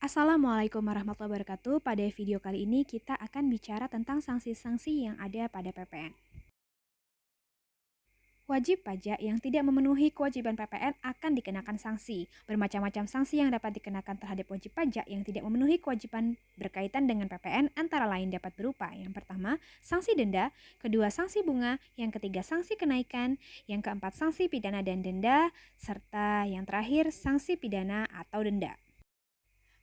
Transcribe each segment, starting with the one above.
Assalamualaikum warahmatullahi wabarakatuh. Pada video kali ini kita akan bicara tentang sanksi-sanksi yang ada pada PPN. Wajib pajak yang tidak memenuhi kewajiban PPN akan dikenakan sanksi. Bermacam-macam sanksi yang dapat dikenakan terhadap wajib pajak yang tidak memenuhi kewajiban berkaitan dengan PPN antara lain dapat berupa: yang pertama, sanksi denda; kedua, sanksi bunga; yang ketiga, sanksi kenaikan; yang keempat, sanksi pidana dan denda; serta yang terakhir, sanksi pidana atau denda.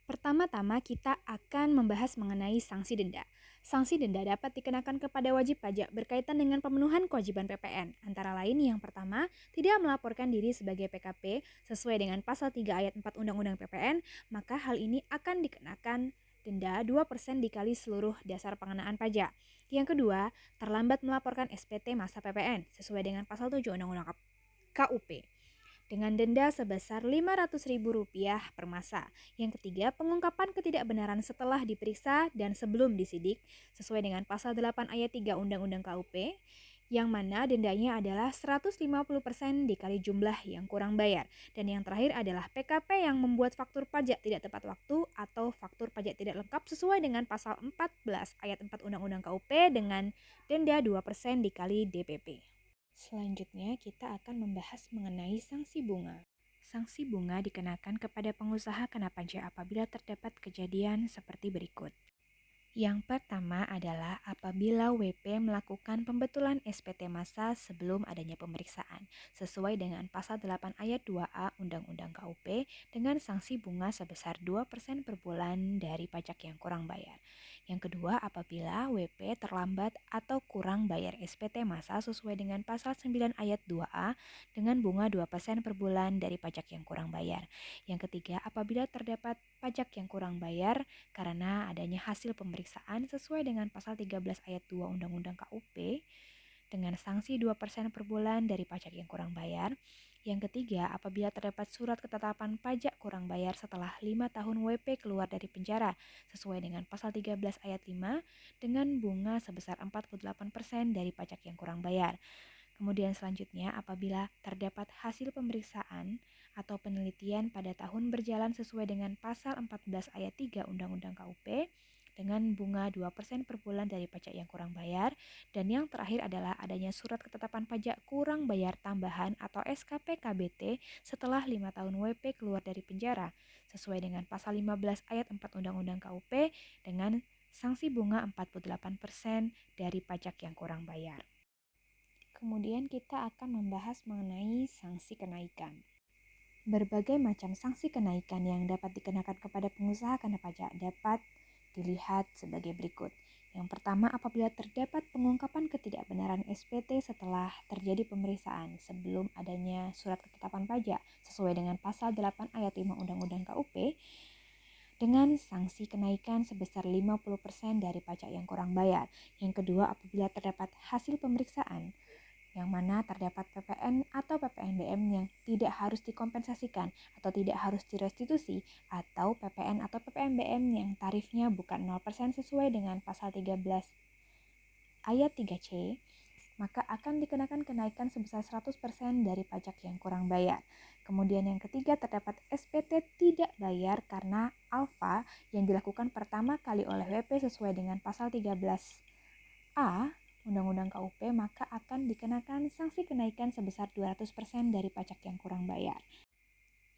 Pertama-tama kita akan membahas mengenai sanksi denda. Sanksi denda dapat dikenakan kepada wajib pajak berkaitan dengan pemenuhan kewajiban PPN. Antara lain yang pertama, tidak melaporkan diri sebagai PKP sesuai dengan pasal 3 ayat 4 Undang-Undang PPN, maka hal ini akan dikenakan denda 2% dikali seluruh dasar pengenaan pajak. Yang kedua, terlambat melaporkan SPT masa PPN sesuai dengan pasal 7 Undang-Undang KUP dengan denda sebesar Rp500.000 per masa. Yang ketiga, pengungkapan ketidakbenaran setelah diperiksa dan sebelum disidik sesuai dengan pasal 8 ayat 3 Undang-Undang KUP, yang mana dendanya adalah 150% dikali jumlah yang kurang bayar. Dan yang terakhir adalah PKP yang membuat faktur pajak tidak tepat waktu atau faktur pajak tidak lengkap sesuai dengan pasal 14 ayat 4 Undang-Undang KUP dengan denda 2% dikali DPP. Selanjutnya, kita akan membahas mengenai sanksi bunga. Sanksi bunga dikenakan kepada pengusaha kena pajak apabila terdapat kejadian seperti berikut. Yang pertama adalah apabila WP melakukan pembetulan SPT massa sebelum adanya pemeriksaan, sesuai dengan pasal 8 ayat 2A Undang-Undang KUP dengan sanksi bunga sebesar 2% per bulan dari pajak yang kurang bayar. Yang kedua, apabila WP terlambat atau kurang bayar SPT massa sesuai dengan pasal 9 ayat 2A dengan bunga 2% per bulan dari pajak yang kurang bayar. Yang ketiga, apabila terdapat pajak yang kurang bayar karena adanya hasil pemeriksaan sesuai dengan pasal 13 ayat 2 Undang-Undang KUP dengan sanksi 2% per bulan dari pajak yang kurang bayar. Yang ketiga, apabila terdapat surat ketetapan pajak kurang bayar setelah 5 tahun WP keluar dari penjara sesuai dengan pasal 13 ayat 5 dengan bunga sebesar 48% dari pajak yang kurang bayar. Kemudian selanjutnya, apabila terdapat hasil pemeriksaan atau penelitian pada tahun berjalan sesuai dengan pasal 14 ayat 3 Undang-Undang KUP dengan bunga 2% per bulan dari pajak yang kurang bayar. Dan yang terakhir adalah adanya surat ketetapan pajak kurang bayar tambahan atau SKP KBT setelah 5 tahun WP keluar dari penjara sesuai dengan pasal 15 ayat 4 Undang-Undang KUP dengan sanksi bunga 48% dari pajak yang kurang bayar. Kemudian kita akan membahas mengenai sanksi kenaikan. Berbagai macam sanksi kenaikan yang dapat dikenakan kepada pengusaha kena pajak dapat dilihat sebagai berikut. Yang pertama, apabila terdapat pengungkapan ketidakbenaran SPT setelah terjadi pemeriksaan sebelum adanya surat ketetapan pajak sesuai dengan pasal 8 ayat 5 Undang-Undang KUP dengan sanksi kenaikan sebesar 50% dari pajak yang kurang bayar. Yang kedua, apabila terdapat hasil pemeriksaan yang mana terdapat PPN atau PPNBM yang tidak harus dikompensasikan atau tidak harus direstitusi, atau PPN atau PPNBM yang tarifnya bukan 0% sesuai dengan pasal 13 ayat 3C, maka akan dikenakan kenaikan sebesar 100% dari pajak yang kurang bayar. Kemudian yang ketiga, terdapat SPT tidak bayar karena alfa yang dilakukan pertama kali oleh WP sesuai dengan pasal 13A Undang-Undang KUP, maka akan dikenakan sanksi kenaikan sebesar 200% dari pajak yang kurang bayar.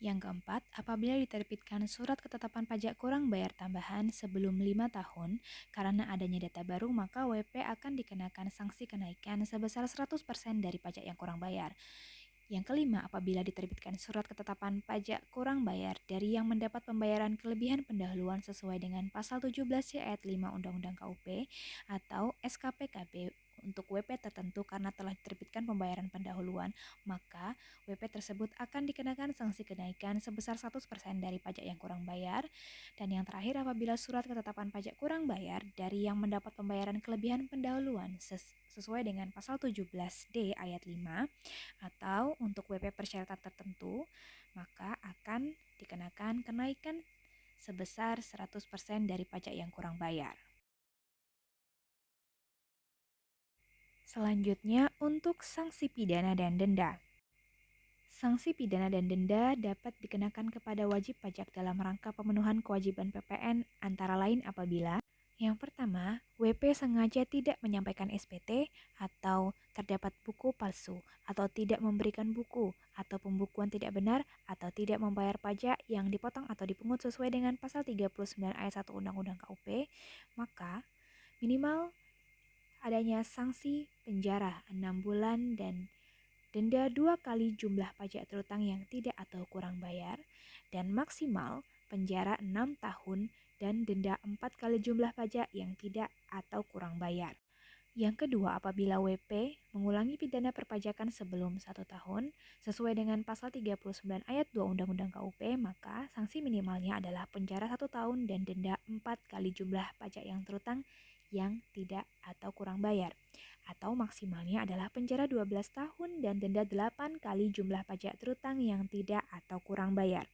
Yang keempat, apabila diterbitkan surat ketetapan pajak kurang bayar tambahan sebelum 5 tahun karena adanya data baru, maka WP akan dikenakan sanksi kenaikan sebesar 100% dari pajak yang kurang bayar. Yang kelima, apabila diterbitkan surat ketetapan pajak kurang bayar dari yang mendapat pembayaran kelebihan pendahuluan sesuai dengan pasal 17C ayat 5 Undang-Undang KUP atau SKPKB untuk WP tertentu karena telah diterbitkan pembayaran pendahuluan, maka WP tersebut akan dikenakan sanksi kenaikan sebesar 100% dari pajak yang kurang bayar. Dan yang terakhir, apabila surat ketetapan pajak kurang bayar dari yang mendapat pembayaran kelebihan pendahuluan sesuai dengan pasal 17D ayat 5 atau untuk WP persyaratan tertentu, maka akan dikenakan kenaikan sebesar 100% dari pajak yang kurang bayar. Selanjutnya, untuk sanksi pidana dan denda. Sanksi pidana dan denda dapat dikenakan kepada wajib pajak dalam rangka pemenuhan kewajiban PPN antara lain apabila yang pertama, WP sengaja tidak menyampaikan SPT atau terdapat buku palsu atau tidak memberikan buku atau pembukuan tidak benar atau tidak membayar pajak yang dipotong atau dipungut sesuai dengan pasal 39 ayat 1 Undang-Undang KUP, maka minimal adanya sanksi penjara 6 bulan dan denda 2 kali jumlah pajak terutang yang tidak atau kurang bayar, dan maksimal penjara 6 tahun dan denda 4 kali jumlah pajak yang tidak atau kurang bayar. Yang kedua, apabila WP mengulangi pidana perpajakan sebelum 1 tahun, sesuai dengan pasal 39 ayat 2 Undang-Undang KUP, maka sanksi minimalnya adalah penjara 1 tahun dan denda 4 kali jumlah pajak yang terutang yang tidak atau kurang bayar. Atau maksimalnya adalah penjara 12 tahun dan denda 8 kali jumlah pajak terutang yang tidak atau kurang bayar.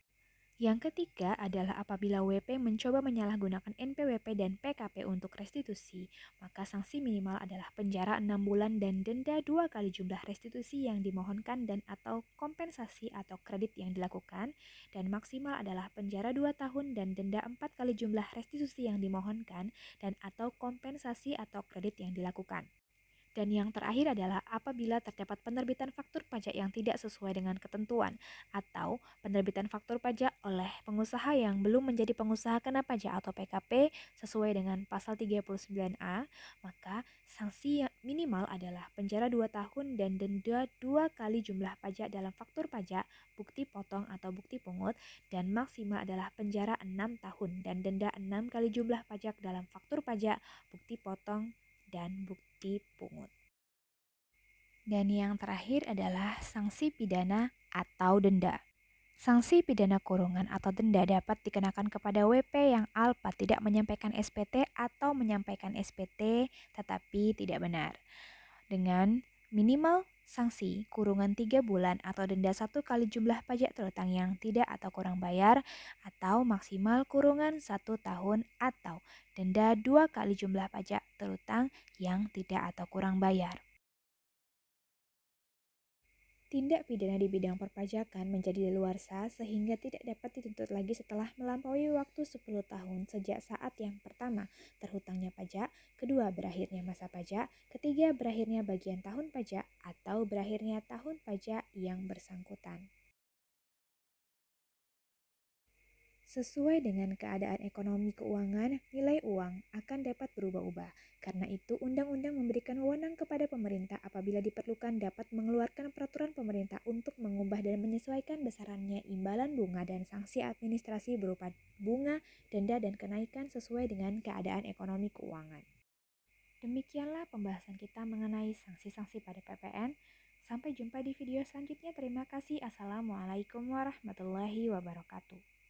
Yang ketiga adalah apabila WP mencoba menyalahgunakan NPWP dan PKP untuk restitusi, maka sanksi minimal adalah penjara 6 bulan dan denda 2 kali jumlah restitusi yang dimohonkan dan atau kompensasi atau kredit yang dilakukan, dan maksimal adalah penjara 2 tahun dan denda 4 kali jumlah restitusi yang dimohonkan dan atau kompensasi atau kredit yang dilakukan. Dan yang terakhir adalah apabila terdapat penerbitan faktur pajak yang tidak sesuai dengan ketentuan atau penerbitan faktur pajak oleh pengusaha yang belum menjadi pengusaha kena pajak atau PKP sesuai dengan pasal 39A, maka sanksi yang minimal adalah penjara 2 tahun dan denda 2 kali jumlah pajak dalam faktur pajak, bukti potong atau bukti pungut, dan maksimal adalah penjara 6 tahun dan denda 6 kali jumlah pajak dalam faktur pajak, bukti potong, dan bukti pungut. Dan yang terakhir adalah sanksi pidana atau denda. Sanksi pidana kurungan atau denda dapat dikenakan kepada WP yang alpa tidak menyampaikan SPT atau menyampaikan SPT tetapi tidak benar, dengan minimal sanksi kurungan 3 bulan atau denda 1 kali jumlah pajak terutang yang tidak atau kurang bayar, atau maksimal kurungan 1 tahun atau denda 2 kali jumlah pajak terutang yang tidak atau kurang bayar. Tindak pidana di bidang perpajakan menjadi leluasa sehingga tidak dapat dituntut lagi setelah melampaui waktu 10 tahun sejak saat yang pertama terhutangnya pajak, kedua berakhirnya masa pajak, ketiga berakhirnya bagian tahun pajak, atau berakhirnya tahun pajak yang bersangkutan. Sesuai dengan keadaan ekonomi keuangan, nilai uang akan dapat berubah-ubah. Karena itu, undang-undang memberikan wewenang kepada pemerintah apabila diperlukan dapat mengeluarkan peraturan pemerintah untuk mengubah dan menyesuaikan besarannya imbalan bunga dan sanksi administrasi berupa bunga, denda, dan kenaikan sesuai dengan keadaan ekonomi keuangan. Demikianlah pembahasan kita mengenai sanksi-sanksi pada PPN. Sampai jumpa di video selanjutnya. Terima kasih. Assalamualaikum warahmatullahi wabarakatuh.